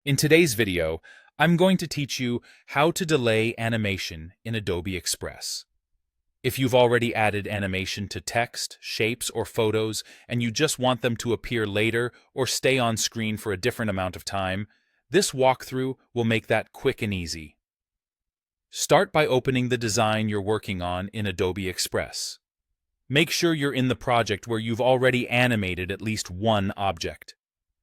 In today's video, I'm going to teach you how to delay animation in Adobe Express. If you've already added animation to text, shapes, or photos, and you just want them to appear later or stay on screen for a different amount of time, this walkthrough will make that quick and easy. Start by opening the design you're working on in Adobe Express. Make sure you're in the project where you've already animated at least one object.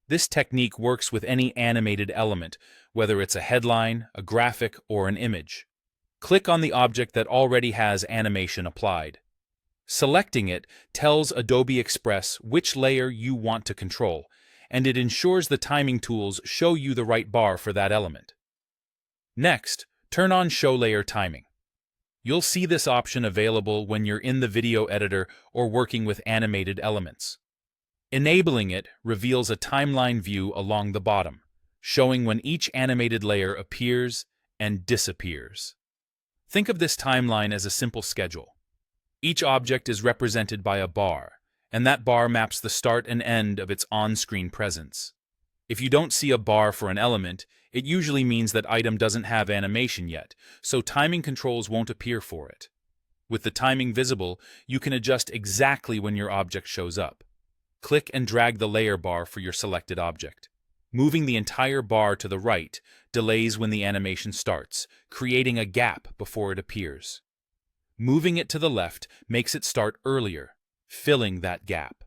This technique works with any animated element, whether it's a headline, a graphic, or an image. Click on the object that already has animation applied. Selecting it tells Adobe Express which layer you want to control, and it ensures the timing tools show you the right bar for that element. Next, turn on Show Layer Timing. You'll see this option available when you're in the video editor or working with animated elements. Enabling it reveals a timeline view along the bottom, showing when each animated layer appears and disappears. Think of this timeline as a simple schedule. Each object is represented by a bar, and that bar maps the start and end of its on-screen presence. If you don't see a bar for an element, it usually means that item doesn't have animation yet, so timing controls won't appear for it. With the timing visible, you can adjust exactly when your object shows up. Click and drag the layer bar for your selected object. Moving the entire bar to the right delays when the animation starts, creating a gap before it appears. Moving it to the left makes it start earlier, filling that gap.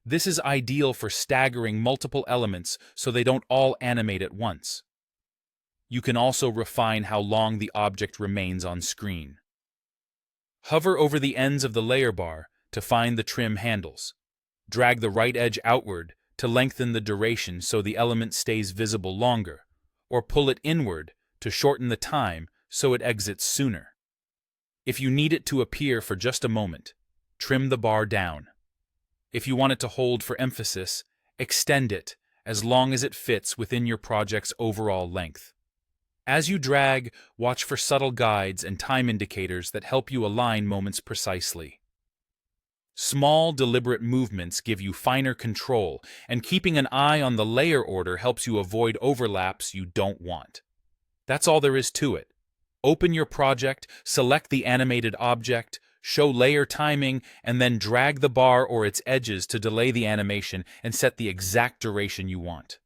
This is ideal for staggering multiple elements so they don't all animate at once. You can also refine how long the object remains on screen. Hover over the ends of the layer bar to find the trim handles. Drag the right edge outward to lengthen the duration so the element stays visible longer, or pull it inward to shorten the time so it exits sooner. If you need it to appear for just a moment, trim the bar down. If you want it to hold for emphasis, extend it as long as it fits within your project's overall length. As you drag, watch for subtle guides and time indicators that help you align moments precisely. Small, deliberate movements give you finer control, and keeping an eye on the layer order helps you avoid overlaps you don't want. That's all there is to it. Open your project, select the animated object, show layer timing, and then drag the bar or its edges to delay the animation and set the exact duration you want.